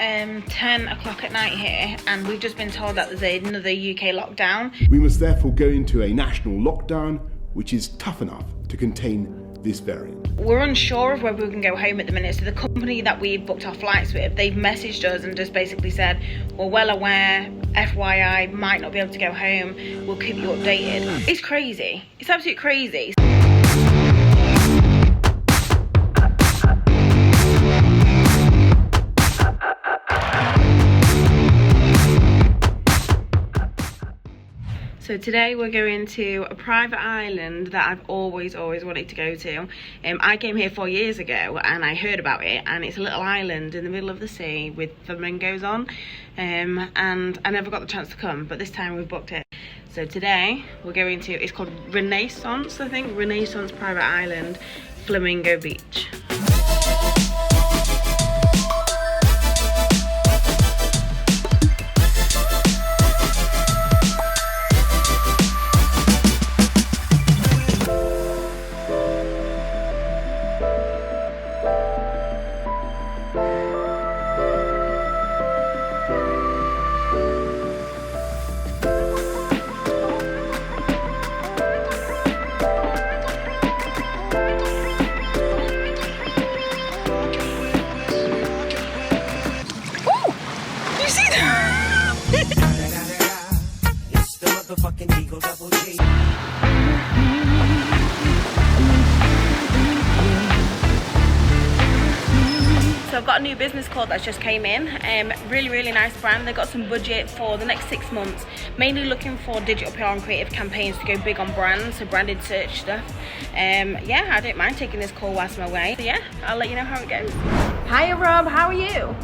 10 o'clock at night here, and we've just been told that there's another UK lockdown. We must therefore go into a national lockdown, which is tough enough to contain this variant. We're unsure of whether we can go home at the minute, so the company that we've booked our flights with, they've messaged us and just basically said, we're well aware, FYI, might not be able to go home, we'll keep you updated. It's crazy. It's absolutely crazy. So today we're going to a private island that I've always wanted to go to. I came here 4 years ago and I heard about it, and it's a little island in the middle of the sea with flamingos on, and I never got the chance to come, but this time we've booked it. So today we're going to, it's called Renaissance, I think, Renaissance Private Island, Flamingo Beach. So I've got a new business card that's just came in, really nice brand. They've got some budget for the next 6 months, mainly looking for digital PR and creative campaigns to go big on brands, so branded search stuff. Yeah, I don't mind taking this call whilst I'm away. So yeah, I'll let you know how it goes. Hiya Rob, how are you?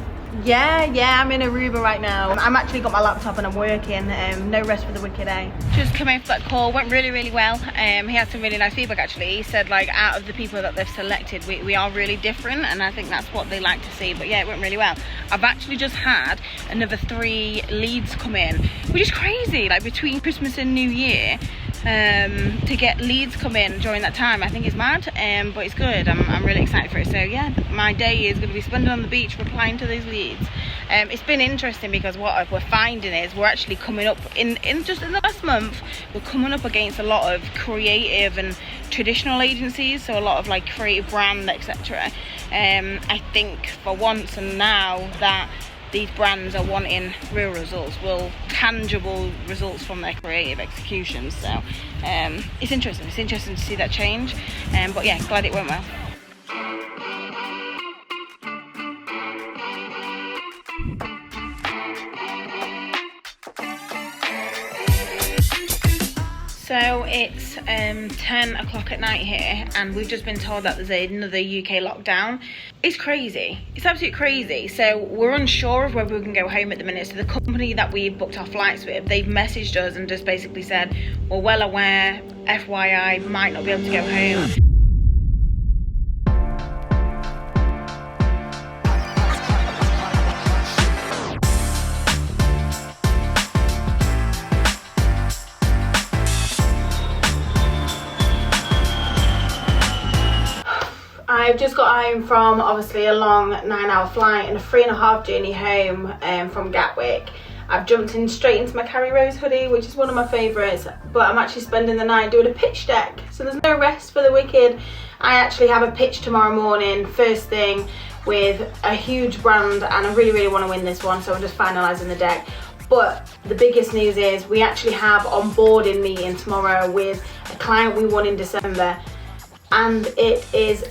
Yeah, I'm in Aruba right now. I'm actually got my laptop and I'm working, no rest for the wicked, eh? Just come in for that call, went really well. He had some really nice feedback actually. He said like out of the people that they've selected, we are really different, and I think that's what they like to see. But yeah, it went really well. I've actually just had another 3 leads come in, which is crazy, like between Christmas and New Year. To get leads come in during that time, I think it's mad, but it's good. I'm really excited for it. So yeah, my day is going to be spent on the beach replying to these leads. It's been interesting because what we're finding is we're actually coming up in just in the last month, we're coming up against a lot of creative and traditional agencies, so a lot of like creative brand, etc. I think for once and now that these brands are wanting real results, tangible results from their creative executions. So it's interesting to see that change, but yeah, glad it went well. So it's 10 o'clock at night here, and we've just been told that there's another UK lockdown. It's crazy. It's absolutely crazy. So we're unsure of whether we can go home at the minute. So the company that we've booked our flights with, they've messaged us and just basically said, we're well aware, FYI, might not be able to go home. I've just got home from obviously a long 9-hour flight and a 3.5 journey home from Gatwick. I've jumped in straight into my Carrie Rose hoodie, which is one of my favourites, but I'm actually spending the night doing a pitch deck, so there's no rest for the wicked. I actually have a pitch tomorrow morning, first thing, with a huge brand, and I really want to win this one, so I'm just finalising the deck. But the biggest news is we actually have onboarding meeting tomorrow with a client we won in December, and it is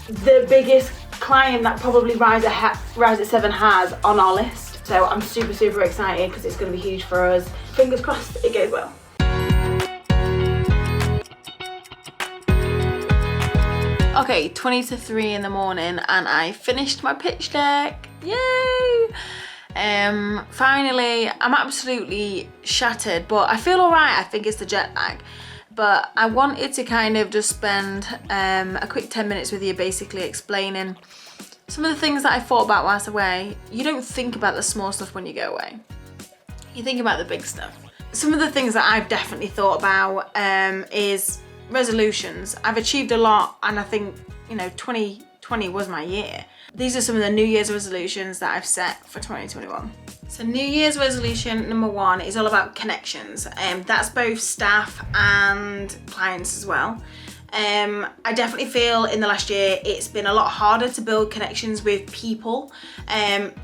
the biggest client that probably Rise at 7 has on our list. So I'm super excited because it's going to be huge for us. Fingers crossed it goes well. Okay, 20 to 3 in the morning and I finished my pitch deck. Yay! Finally, I'm absolutely shattered, but I feel alright. I think it's the jet lag. But I wanted to kind of just spend a quick 10 minutes with you basically explaining some of the things that I thought about whilst away. You don't think about the small stuff when you go away. You think about the big stuff. Some of the things that I've definitely thought about is resolutions. I've achieved a lot, and I think, you know, 20 2020 was my year. These are some of the New Year's resolutions that I've set for 2021. So New Year's resolution number 1 is all about connections. That's both staff and clients as well. I definitely feel in the last year it's been a lot harder to build connections with people.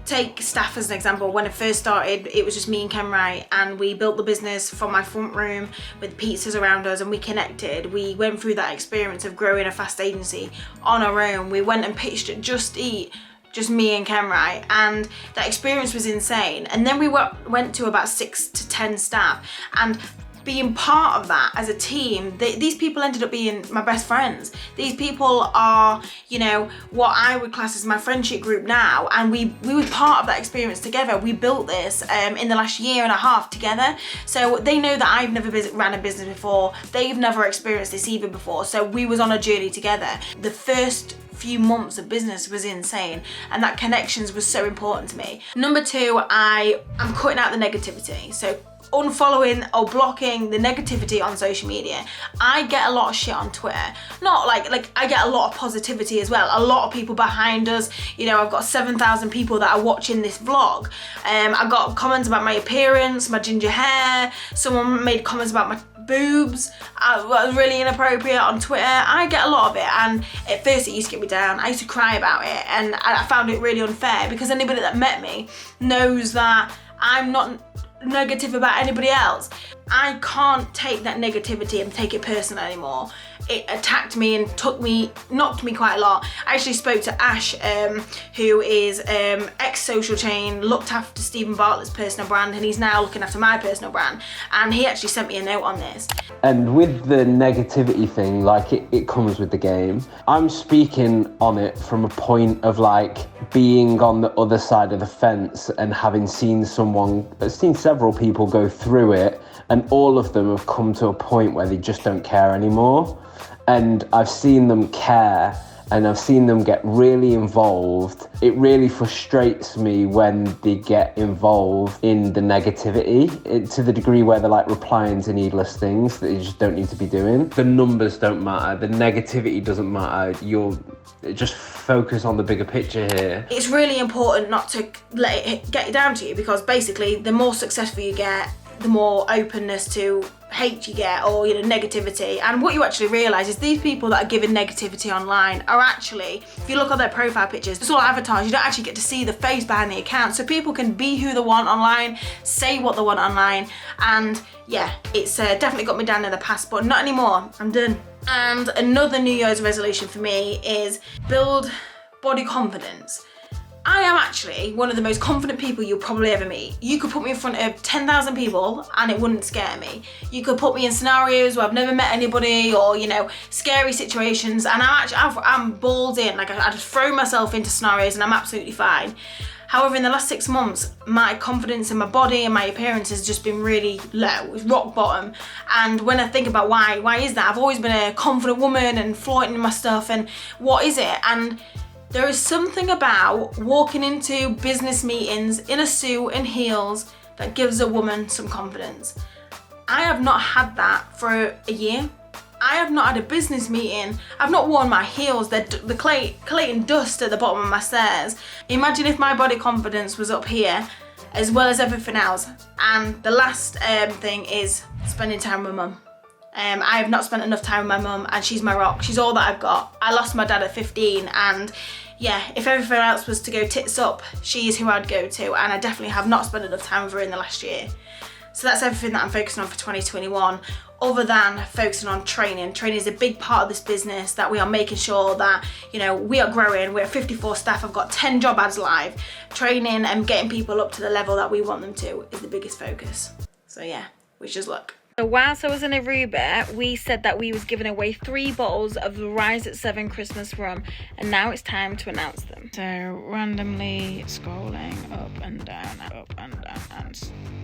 Take staff as an example. When I first started, it was just me and Kenrai, and we built the business from my front room with pizzas around us, and we connected. We went through that experience of growing a fast agency on our own. We went and pitched at Just Eat, just me and Kenrai, and that experience was insane. And then we went to about 6 to 10 staff, and being part of that as a team, these people ended up being my best friends. These people are, you know, what I would class as my friendship group now, and we were part of that experience together. We built this in the last year and a half together, so they know that I've never ran a business before. They've never experienced this either before, so we was on a journey together. The first few months of business was insane, and that connections was so important to me. Number 2, I'm cutting out the negativity. So unfollowing or blocking the negativity on social media. I get a lot of shit on Twitter. Not like I get a lot of positivity as well. A lot of people behind us. You know, I've got 7,000 people that are watching this vlog. I got comments about my appearance, my ginger hair. Someone made comments about my boobs. Was really inappropriate on Twitter. I get a lot of it, and at first it used to get me down. I used to cry about it, and I found it really unfair, because anybody that met me knows that I'm not negative about anybody else. I can't take that negativity and take it personal anymore. It attacked me and knocked me quite a lot. I actually spoke to Ash, who is ex-Social Chain, looked after Stephen Bartlett's personal brand, and he's now looking after my personal brand, and he actually sent me a note on this. And with the negativity thing, like it comes with the game. I'm speaking on it from a point of like being on the other side of the fence and having seen several people go through it, and all of them have come to a point where they just don't care anymore. And I've seen them care, and I've seen them get really involved. It really frustrates me when they get involved in the negativity, to the degree where they're like replying to needless things that you just don't need to be doing. The numbers don't matter, the negativity doesn't matter. Just focus on the bigger picture here. It's really important not to let it get down to you, because basically the more successful you get, the more openness to hate you get, or, you know, negativity. And what you actually realise is these people that are giving negativity online are actually, if you look at their profile pictures, it's all avatars. You don't actually get to see the face behind the account, so people can be who they want online, say what they want online. And yeah, it's definitely got me down in the past, but not anymore. I'm done. And another New Year's resolution for me is build body confidence. I am actually one of the most confident people you'll probably ever meet. You could put me in front of 10,000 people and it wouldn't scare me. You could put me in scenarios where I've never met anybody, or, you know, scary situations, and I'm balls in. Like, I just throw myself into scenarios and I'm absolutely fine. However, in the last 6 months, my confidence in my body and my appearance has just been really low. It's rock bottom. And when I think about why is that? I've always been a confident woman and flaunting my stuff, and what is it? And there is something about walking into business meetings in a suit and heels that gives a woman some confidence. I have not had that for a year. I have not had a business meeting. I've not worn my heels. They're the Clayton dust at the bottom of my stairs. Imagine if my body confidence was up here, as well as everything else. And the last thing is spending time with mum. I have not spent enough time with my mum, and she's my rock. She's all that I've got. I lost my dad at 15, and yeah, if everything else was to go tits up, she is who I'd go to, and I definitely have not spent enough time with her in the last year. So that's everything that I'm focusing on for 2021, other than focusing on training. Training is a big part of this business, that we are making sure that, you know, we are growing. We're at 54 staff. I've got 10 job ads live. Training and getting people up to the level that we want them to is the biggest focus. So yeah, wish us luck. So whilst I was in Aruba, we said that we was giving away 3 bottles of the Rise at 7 Christmas rum, and now it's time to announce them. So randomly scrolling up and down, and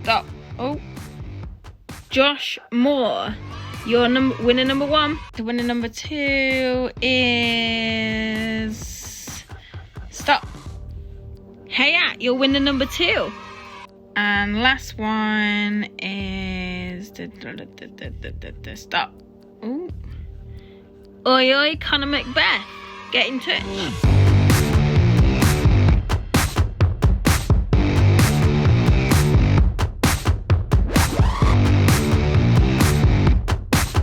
stop. Oh, Josh Moore, you're winner number 1. The winner number 2 is stop. Hey, you're winner number 2. And last one is stop. Ooh. Oi, Conor Macbeth. Get in touch.